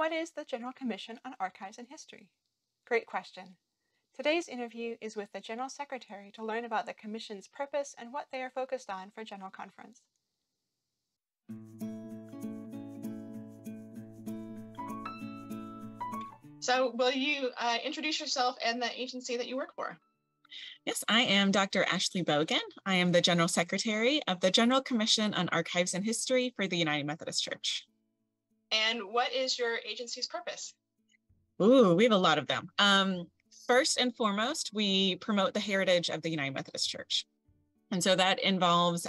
What is the General Commission on Archives and History? Great question. Today's interview is with the General Secretary to learn about the Commission's purpose and what they are focused on for General Conference. So will you introduce yourself and the agency that you work for? Yes, I am Dr. Ashley Bogan. I am the General Secretary of the General Commission on Archives and History for the United Methodist Church. And what is your agency's purpose? Ooh, we have a lot of them. First and foremost, we promote the heritage of the United Methodist Church. And so that involves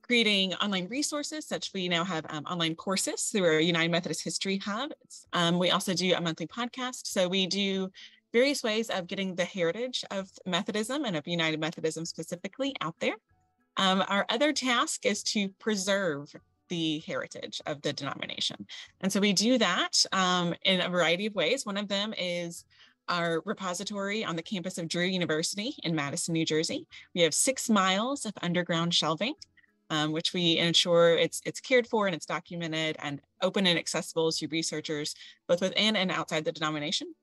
creating online resources, such we now have online courses through our United Methodist History Hub. We also do a monthly podcast. So we do various ways of getting the heritage of Methodism and of United Methodism specifically out there. Our other task is to preserve the heritage of the denomination. And so we do that in a variety of ways. One of them is our repository on the campus of Drew University in Madison, New Jersey. We have 6 miles of underground shelving, which we ensure it's cared for and it's documented and open and accessible to researchers, both within and outside the denomination.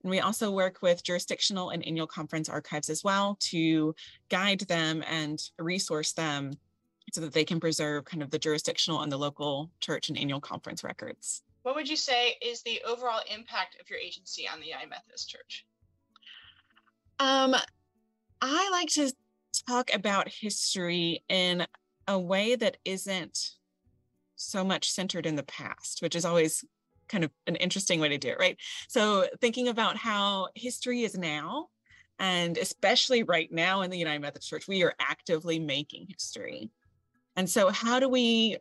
And we also work with jurisdictional and annual conference archives as well to guide them and resource them so that they can preserve kind of the jurisdictional and the local church and annual conference records. What would you say is the overall impact of your agency on the United Methodist Church? I like to talk about history in a way that isn't so much centered in the past, which is always kind of an interesting way to do it, right? So thinking about how history is now, and especially right now in the United Methodist Church, we are actively making history. And so how do we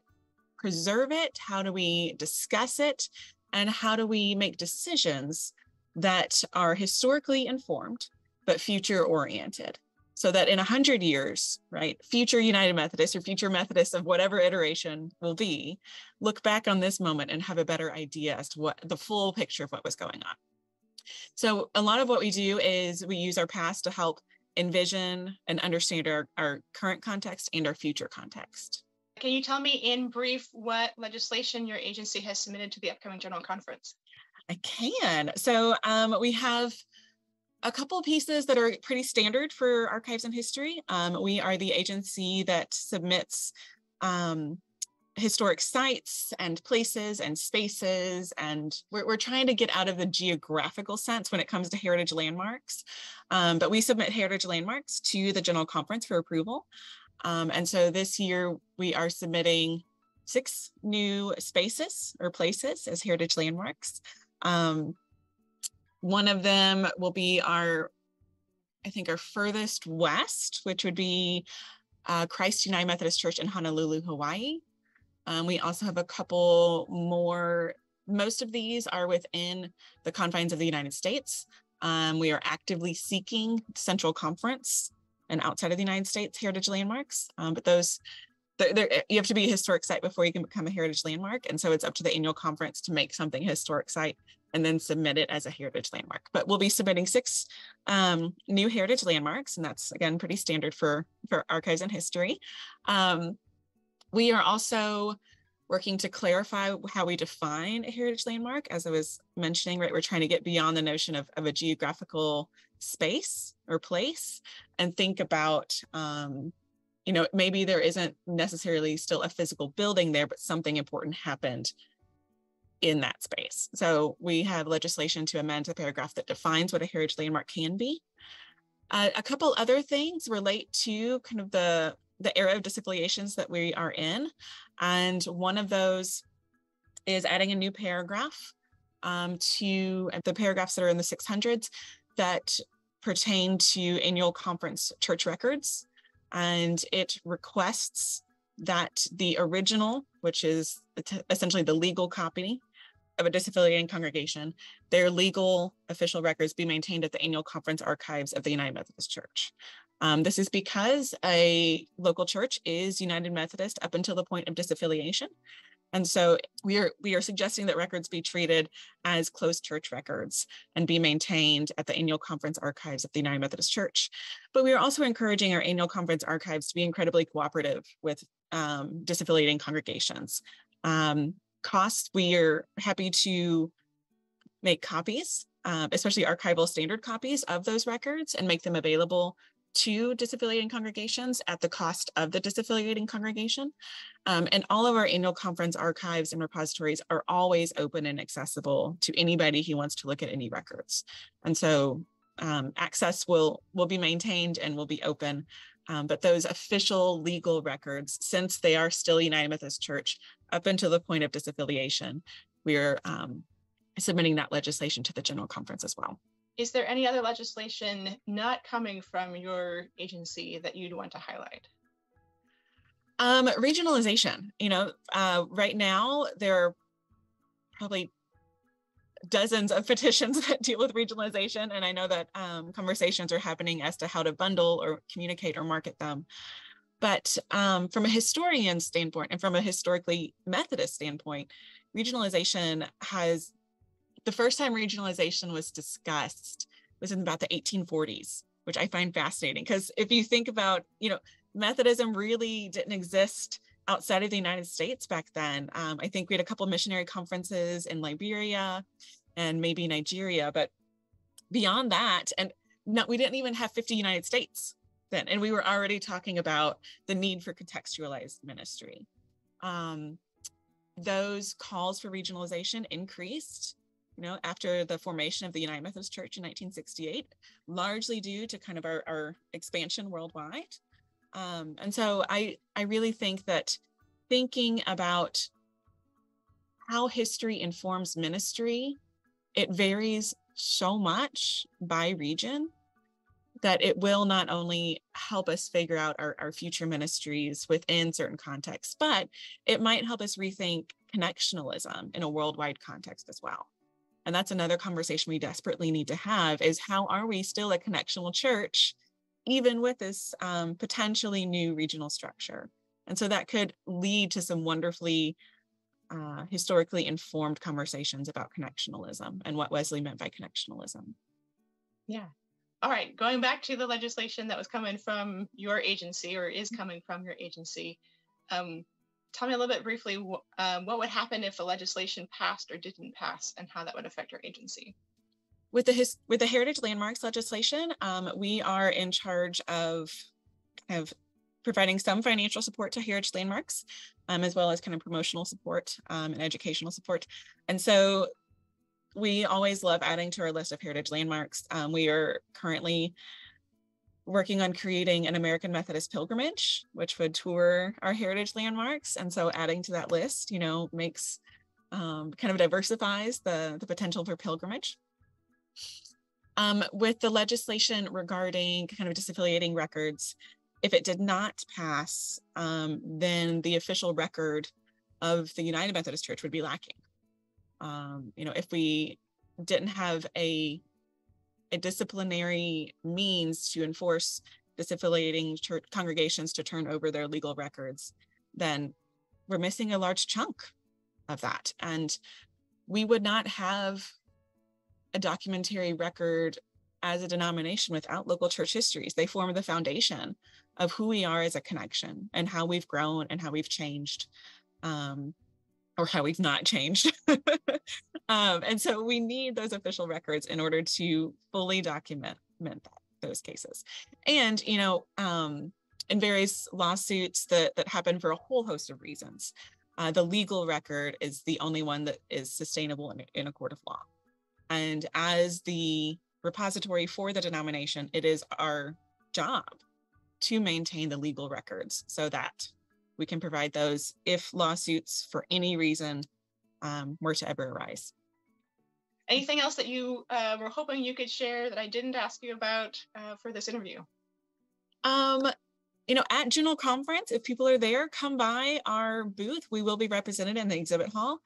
preserve it? How do we discuss it? And how do we make decisions that are historically informed, but future oriented? So that in 100 years, right, future United Methodists or future Methodists of whatever iteration will be, look back on this moment and have a better idea as to what the full picture of what was going on. So a lot of what we do is we use our past to help envision and understand our current context and our future context. Can you tell me in brief what legislation your agency has submitted to the upcoming General Conference? I can. So we have a couple of pieces that are pretty standard for archives and history. We are the agency that submits historic sites and places and spaces, and we're trying to get out of the geographical sense when it comes to heritage landmarks. But we submit heritage landmarks to the General Conference for approval. And so this year we are submitting 6 new spaces or places as heritage landmarks. One of them will be our furthest west, which would be Christ United Methodist Church in Honolulu, Hawaii. We also have a couple more. Most of these are within the confines of the United States. We are actively seeking Central Conference and outside of the United States heritage landmarks, but those, you have to be a historic site before you can become a heritage landmark. And so it's up to the annual conference to make something a historic site and then submit it as a heritage landmark. But we'll be submitting 6 new heritage landmarks, and that's, again, pretty standard for archives and history. We are also working to clarify how we define a heritage landmark. As I was mentioning, right, we're trying to get beyond the notion of a geographical space or place and think about, maybe there isn't necessarily still a physical building there, but something important happened in that space. So we have legislation to amend the paragraph that defines what a heritage landmark can be. A couple other things relate to kind of the era of disaffiliations that we are in. And one of those is adding a new paragraph to the paragraphs that are in the 600s that pertain to annual conference church records. And it requests that the original, which is essentially the legal copy of a disaffiliated congregation, their legal official records be maintained at the annual conference archives of the United Methodist Church. This is because a local church is United Methodist up until the point of disaffiliation. And so we are suggesting that records be treated as closed church records and be maintained at the annual conference archives of the United Methodist Church. But we are also encouraging our annual conference archives to be incredibly cooperative with disaffiliating congregations. costs, we are happy to make copies, especially archival standard copies of those records, and make them available to disaffiliating congregations at the cost of the disaffiliating congregation. And all of our annual conference archives and repositories are always open and accessible to anybody who wants to look at any records. And so access will be maintained and will be open. But those official legal records, since they are still United Methodist Church up until the point of disaffiliation, we're submitting that legislation to the General Conference as well. Is there any other legislation not coming from your agency that you'd want to highlight? Regionalization. Right now there are probably dozens of petitions that deal with regionalization, and I know that conversations are happening as to how to bundle or communicate or market them. But from a historian standpoint and from a historically Methodist standpoint, regionalization has, the first time regionalization was discussed was in about the 1840s, which I find fascinating, because if you think about, Methodism really didn't exist outside of the United States back then. I think we had a couple of missionary conferences in Liberia and maybe Nigeria, but beyond that, and no, we didn't even have 50 United States then, and we were already talking about the need for contextualized ministry. Those calls for regionalization increased, after the formation of the United Methodist Church in 1968, largely due to kind of our expansion worldwide. And so I really think that thinking about how history informs ministry, it varies so much by region that it will not only help us figure out our future ministries within certain contexts, but it might help us rethink connectionalism in a worldwide context as well. And that's another conversation we desperately need to have, is how are we still a connectional church, even with this potentially new regional structure? And so that could lead to some wonderfully historically informed conversations about connectionalism and what Wesley meant by connectionalism. Yeah. All right. Going back to the legislation that was coming from your agency, or is coming from your agency, tell me a little bit briefly what would happen if the legislation passed or didn't pass, and how that would affect your agency. With the Heritage Landmarks legislation, we are in charge of providing some financial support to Heritage Landmarks, as well as kind of promotional support and educational support. And so we always love adding to our list of Heritage Landmarks. We are currently working on creating an American Methodist pilgrimage, which would tour our Heritage Landmarks. And so adding to that list, makes kind of diversifies the potential for pilgrimage. With the legislation regarding kind of disaffiliating records, if it did not pass, then the official record of the United Methodist Church would be lacking. If we didn't have a disciplinary means to enforce disaffiliating church congregations to turn over their legal records, then we're missing a large chunk of that. And we would not have a documentary record as a denomination without local church histories. They form the foundation of who we are as a connection and how we've grown and how we've changed, or how we've not changed. And so we need those official records in order to fully document those cases. And, in various lawsuits that happen for a whole host of reasons, the legal record is the only one that is sustainable in a court of law. And as the repository for the denomination, it is our job to maintain the legal records so that we can provide those if lawsuits for any reason were to ever arise. Anything else that you were hoping you could share that I didn't ask you about for this interview? At General Conference, if people are there, come by our booth. We will be represented in the exhibit hall.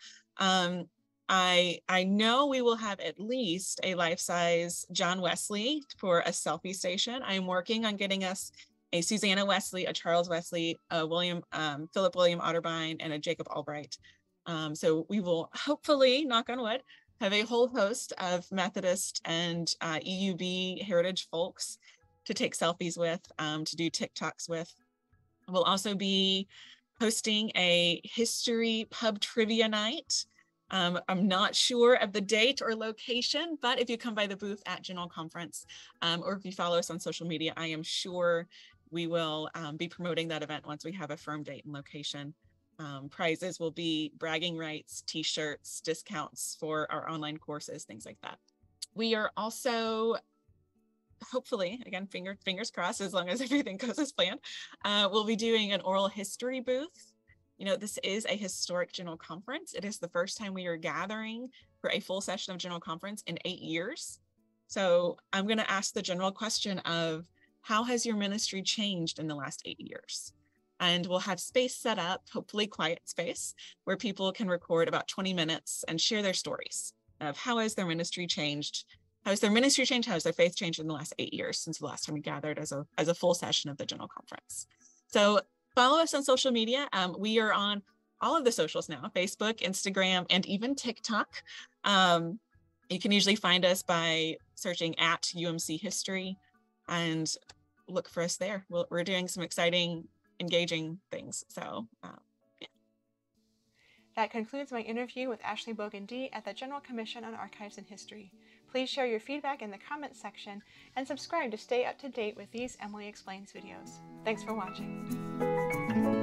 I know we will have at least a life-size John Wesley for a selfie station. I'm working on getting us a Susanna Wesley, a Charles Wesley, a Philip William Otterbein, and a Jacob Albright. So we will hopefully, knock on wood, have a whole host of Methodist and EUB heritage folks to take selfies with, to do TikToks with. We'll also be hosting a history pub trivia night. I'm not sure of the date or location, but if you come by the booth at General Conference, or if you follow us on social media, I am sure we will be promoting that event once we have a firm date and location. Prizes will be bragging rights, t-shirts, discounts for our online courses, things like that. We are also, hopefully, again, fingers crossed, as long as everything goes as planned, we'll be doing an oral history booth. You know, this is a historic General Conference. It is the first time we are gathering for a full session of General Conference in 8 years. So I'm going to ask the general question of, how has your ministry changed in the last 8 years? And we'll have space set up, hopefully quiet space, where people can record about 20 minutes and share their stories of how has their ministry changed. How has their ministry changed? How has their faith changed in the last 8 years since the last time we gathered as a full session of the General Conference? So follow us on social media. We are on all of the socials now, Facebook, Instagram, and even TikTok. You can usually find us by searching at UMC History and look for us there. We're doing some exciting, engaging things. So yeah. That concludes my interview with Ashley Bogan-D at the General Commission on Archives and History. Please share your feedback in the comments section and subscribe to stay up to date with these Emily Explains videos. Thanks for watching.